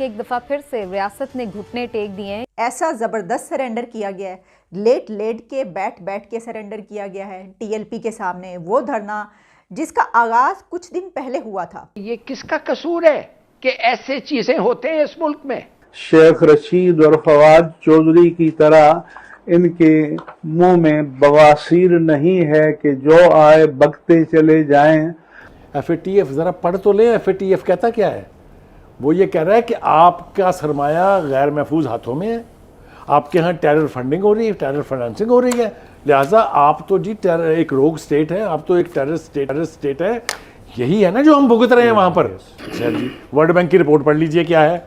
कि एक दफ़ा फिर से रियासत ने घुटने टेक दिए हैं। ऐसा ज़बरदस्त सरेंडर किया गया है, लेट लेट के बैठ के सरेंडर किया गया है टीएलपी के सामने। वो धरना जिसका आगाज कुछ दिन पहले हुआ था। ये किसका कसूर है कि ऐसे चीजें होते हैं इस मुल्क में? शेख रशीद और फवाद चौधरी की तरह इनके मुंह में बवासीर नहीं है कि जो आए बकते चले जाएं। FATF जरा पढ़ तो ले, FATF कहता क्या है? वो ये कह रहा है कि आपका सरमाया गैर महफूज हाथों में है, आपके यहाँ टेरर फंडिंग हो रही है, टेरर फाइनेंसिंग हो रही है, लिहाजा आप तो जी एक रोग स्टेट है, आप तो एक टेरर स्टेट है। यही है ना जो हम भुगत रहे हैं वहाँ पर। अच्छा जी, वर्ल्ड बैंक की रिपोर्ट पढ़ लीजिए क्या है।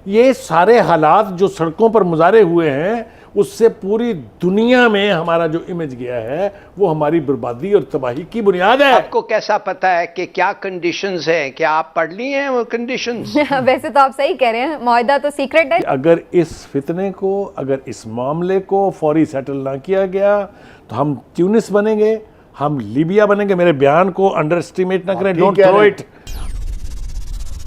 ये सारे हालात जो सड़कों पर मुजाहरे हुए हैं, उससे पूरी दुनिया में हमारा जो इमेज गया है वो हमारी बर्बादी और तबाही की बुनियाद है। आपको कैसा पता है कि क्या कंडीशंस हैं? क्या आप पढ़ ली हैं वो कंडीशंस? वैसे तो आप सही कह रहे हैं, मुआहदा तो सीक्रेट है। अगर इस फितने को, अगर इस मामले को फौरी सेटल ना किया गया तो हम ट्यूनिस बनेंगे, हम लीबिया बनेंगे। मेरे बयान को अंडर एस्टिमेट ना करें, डोंट थ्रो इट।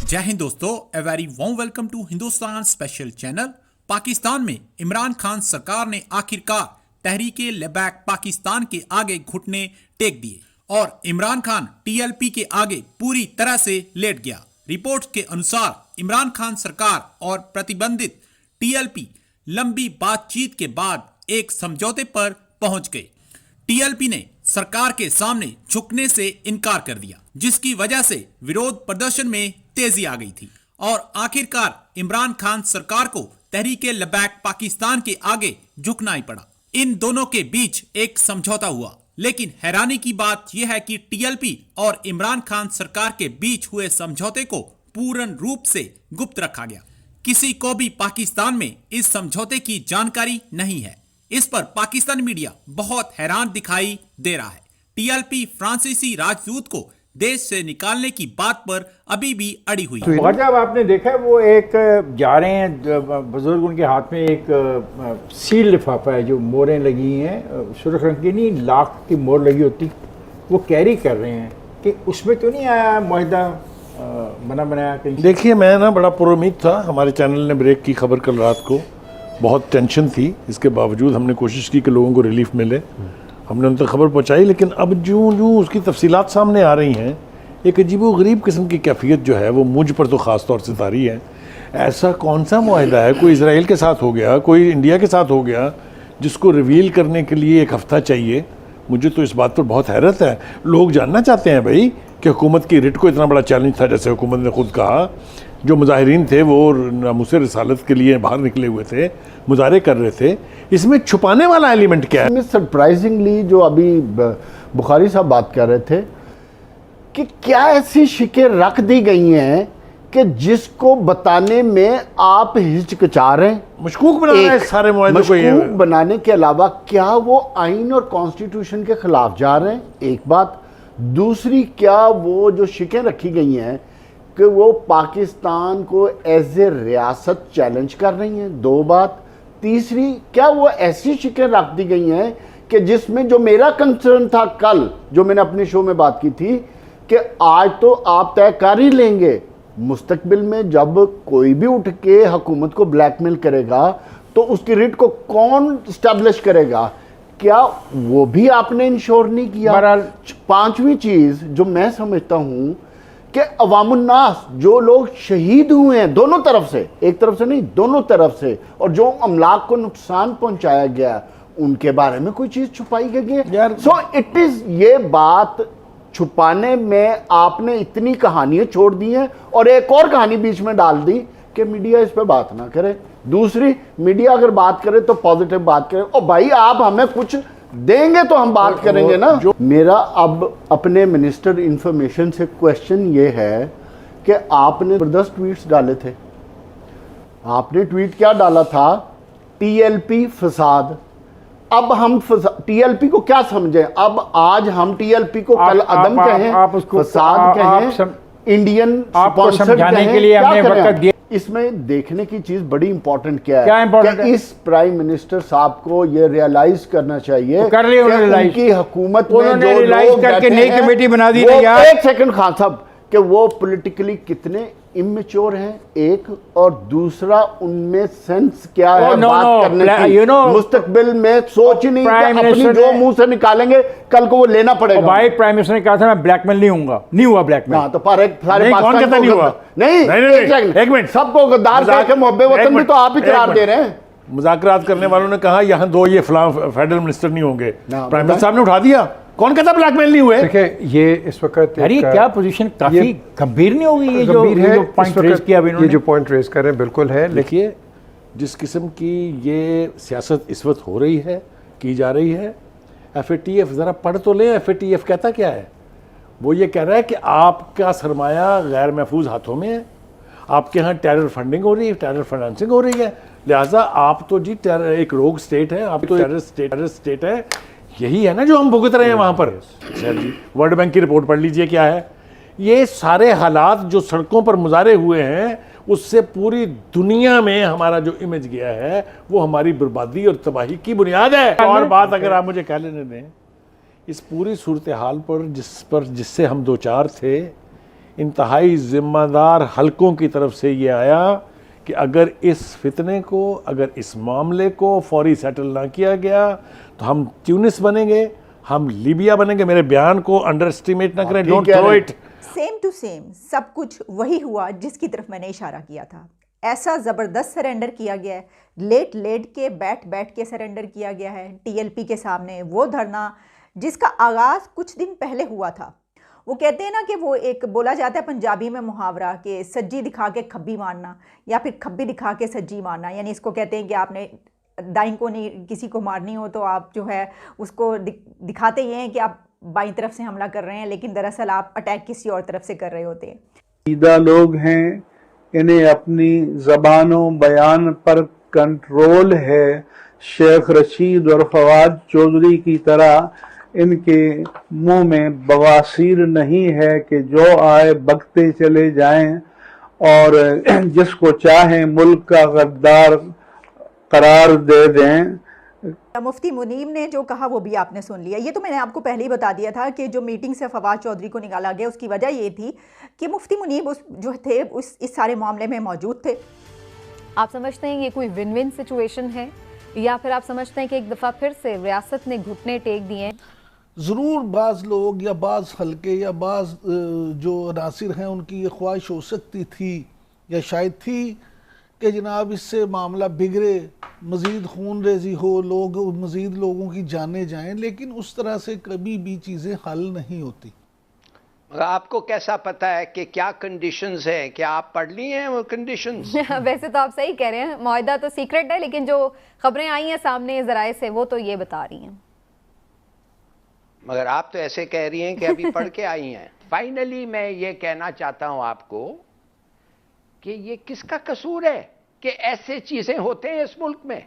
जय हिंद दोस्तों, a very warm welcome to Hindustan special channel. Pakistan में इमरान खान सरकार ने आखिरकार तहरीके लेबैक पाकिस्तान के आगे घुटने टेक दिए और इमरान खान TLP के आगे पूरी तरह से लेट गया। रिपोर्ट्स के अनुसार इमरान खान सरकार और प्रतिबंधित TLP लंबी बातचीत के बाद एक समझौते पर पहुंच गए। TLP ने सरकार के सामने झुकने से इनकार कर दिया, जिसकी वजह से विरोध प्रदर्शन में तेजी आ गई थी और आखिरकार इमरान खान सरकार को तहरीके लेबैक पाकिस्तान के आगे झुकना ही पड़ा। इन दोनों के बीच एक समझौता हुआ, लेकिन हैरानी की बात यह है कि TLP और इमरान खान सरकार के बीच हुए समझौते को पूर्ण रूप से गुप्त रखा गया। किसी को भी पाकिस्तान में इस समझौते की जानकारी नहीं है। इस पर पाकिस्तानी मीडिया बहुत हैरान दिखाई दे रहा है। TLP फ्रांसीसी राजदूत को देश से निकालने की बात पर अभी भी अड़ी हुई है। जब आपने देखा है वो एक जा रहे हैं बुजुर्ग, उनके हाथ में एक सील लिफाफा है जो मोहरें लगी हैं, सुर्ख रंग की नहीं, लाख की मोहर लगी होती, वो कैरी कर रहे हैं कि उसमें तो नहीं आया मुआहदा बना बनाया कहीं। देखिए, मैं ना बड़ा पुरुमीद था। हमारे चैनल ने ब्रेक की खबर कल रात को, बहुत टेंशन थी, इसके बावजूद हमने कोशिश की कि लोगों को रिलीफ मिले, हमने उन तक खबर पहुंचाई। लेकिन अब जो उसकी तफसीलात सामने आ रही हैं, एक अजीबोगरीब किस्म की कैफियत जो है वो मुझ पर तो ख़ास तौर से तारी है। ऐसा कौन सा मुआहदा है, कोई इसराइल के साथ हो गया, कोई इंडिया के साथ हो गया, जिसको रिवील करने के लिए एक हफ़्ता चाहिए? मुझे तो इस बात पर बहुत हैरत है। लोग जानना चाहते हैं भाई कि हुकूमत की रिट को इतना बड़ा चैलेंज था, जैसे हुकूमत ने खुद कहा। जो मुजाहिरीन थे वो नामूस रिसालत के लिए बाहर निकले हुए थे, मुजाहरे कर रहे थे। इसमें छुपाने वाला एलिमेंट क्या है? सरप्राइजिंगली जो अभी बुखारी साहब बात कर रहे थे कि क्या ऐसी शिकें रख दी गई हैं कि जिसको बताने में आप हिचकिचा रहे हैं, मशकूक बना रहे हैं सारे मुआहदे को। मशकूक बनाने के अलावा क्या वो आइन और कॉन्स्टिट्यूशन के खिलाफ जा रहे हैं? एक बात। दूसरी, क्या वो जो शिकें रखी गई हैं कि वो पाकिस्तान को एज ए रियासत चैलेंज कर रही हैं? दो बात। तीसरी, क्या वो ऐसी शिकें रख दी गई हैं कि जिसमें जो मेरा कंसर्न था कल, जो मैंने अपने शो में बात की थी, कि आज तो आप तय कर ही लेंगे, मुस्तकबिल में जब कोई भी उठ के हुकूमत को ब्लैकमेल करेगा तो उसकी रिट को कौन स्टैब्लिश करेगा? क्या वो भी आपने इंश्योर नहीं किया? पांचवी चीज जो मैं समझता हूं कि अवामुन्नास, जो लोग शहीद हुए हैं दोनों तरफ से, एक तरफ से नहीं, दोनों तरफ से, और जो अमलाक को नुकसान पहुंचाया गया, उनके बारे में कोई चीज छुपाई गई है? सो इट इज, ये बात छुपाने में आपने इतनी कहानियां छोड़ दी हैं और एक और कहानी बीच में डाल दी कि मीडिया इस पे बात ना करे। दूसरी, मीडिया अगर बात करे तो पॉजिटिव बात करे। और भाई आप हमें कुछ देंगे तो हम बात करेंगे ना। मेरा अब अपने मिनिस्टर इंफॉर्मेशन से क्वेश्चन ये है कि आपने जबरदस्त ट्वीट्स डाले थे। आपने ट्वीट क्या डाला था? TLP फसाद। अब हम TLP को क्या समझें? अब आज हम TLP को कल अदम कहें, फसाद कहें, इंडियन स्पॉन्सर्ड कहें, के लिए हमने वक्त दिया। इसमें देखने की चीज बड़ी इंपॉर्टेंट क्या है? इस प्राइम मिनिस्टर साहब को ये रियलाइज करना चाहिए कर कि उनकी हुकूमत में जो रियलाइज लोग करके नई कमेटी बना दी। एक सेकंड खान साहब, कि वो पॉलिटिकली कितने इमेच्योर हैं, एक, और दूसरा उनमें सेंस क्या है बात करने की, मुस्तकबिल में सोच ही नहीं कि अपनी जो मुंह से निकालेंगे कल को वो लेना पड़ेगा। भाई प्राइम मिनिस्टर ने कहा था मैं ब्लैकमेल नहीं होऊंगा, नहीं हुआ ब्लैकमेल। हाँ, तो सारे कौन कहता नहीं हुआ? नहीं, एक मिनट, सबको गद्दार कह के मुहब्बे वतन भी तो आप ही करार दे रहे हैं। मुज़ाकरात करने वालों ने कहा यहाँ दो ये फेडरल मिनिस्टर नहीं होंगे, प्राइम मिनिस्टर साहब ने उठा दिया। कौन कहता ब्लैकमेल नहीं हुए? देखिए ये इस वक्त यार ये क्या पोजीशन काफी गंभीर नहीं होगी, ये जो पॉइंट रेज किया अभी इन्होंने, ये जो पॉइंट रेज कर रहे हैं बिल्कुल है। देखिए जिस किस्म की ये सियासत इस वक्त हो रही है, की जा रही है, FATF ज़रा पढ़ तो लें। FATF कहता क्या है? वो ये कह रहा है कि आपका सरमाया गैर महफूज हाथों में है, आपके यहाँ टेरर फंडिंग हो रही है, टेरर फाइनेंसिंग हो रही है, लिहाजा आप तो जी एक रोग स्टेट है, आप तो टेरर स्टेट है। यही है ना जो हम भुगत रहे हैं वहाँ पर। जी वर्ल्ड बैंक की रिपोर्ट पढ़ लीजिए क्या है। ये सारे हालात जो सड़कों पर मुजारे हुए हैं उससे पूरी दुनिया में हमारा जो इमेज गया है वो हमारी बर्बादी और तबाही की बुनियाद है। और बात अगर आप मुझे कह लेने दें, इस पूरी सूरत हाल पर जिससे हम दो चार थे, इंतहाई जिम्मेदार हलकों की तरफ से ये आया कि अगर इस फितने को, अगर इस मामले को फौरी सेटल ना किया गया तो हम ट्यूनिस बनेंगे, हम लीबिया बनेंगे। मेरे बयान को अंडर एस्टिमेट ना करें, don't throw it. Same to same सब कुछ वही हुआ जिसकी तरफ मैंने इशारा किया था। ऐसा ज़बरदस्त सरेंडर किया गया है, लेट लेट के बैठ बैठ के सरेंडर किया गया है TLP के सामने। वो धरना जिसका आगाज़ कुछ दिन पहले हुआ था, वो कहते हैं ना कि वो एक बोला जाता है पंजाबी में मुहावरा कि सज्जी दिखा के खब्बी मारना या फिर खब्बी दिखा के सज्जी मारना, यानी इसको कहते हैं कि आपने दाईं को नहीं किसी को मारनी हो तो आप जो है उसको दिखाते ये हैं कि आप बाईं तरफ से हमला कर रहे हैं, लेकिन दरअसल आप अटैक किसी और तरफ से कर रहे होते हैं। सीधा लोग हैं, इन्हें अपनी ज़बानों बयान पर कंट्रोल है। शेख रशीद और फवाद चौधरी की तरह इनके मुंह में बवासीर नहीं है कि जो आए बकते चले जाएं और जिसको चाहें मुल्क का गद्दार करार दे दें। मुफ्ती मुनीब ने जो कहा वो भी आपने सुन लिया। ये तो मैंने आपको पहले ही बता दिया था कि जो मीटिंग से फवाद चौधरी को निकाला गया उसकी वजह ये थी कि मुफ्ती मुनीब जो थे इस सारे मामले में मौजूद थे। आप समझते हैं ये कोई विन विन सिचुएशन है, या फिर आप समझते हैं कि एक दफ़ा फिर से रियासत ने घुटने टेक दिए हैं? ज़रूर बाज़ लोग या बाज़ हल्के या बाज़ जो अनासिर हैं उनकी ये ख्वाहिश हो सकती थी या शायद थी कि जनाब इससे मामला बिगड़े, मज़ीद खून रेजी हो, लोग मज़ीद लोगों की जाने जाएं, लेकिन उस तरह से कभी भी चीज़ें हल नहीं होती। आपको कैसा पता है कि क्या कंडीशंस हैं? क्या आप पढ़ ली हैं वो कंडीशंस? वैसे तो आप सही कह रहे हैं, मुआहदा तो सीक्रेट है, लेकिन जो खबरें आई हैं सामने ज़राए से वो तो ये बता रही हैं। मगर आप तो ऐसे कह रही हैं कि अभी पढ़ के आई हैं। फाइनली मैं ये कहना चाहता हूं आपको कि ये किसका कसूर है कि ऐसे चीजें होते हैं इस मुल्क में।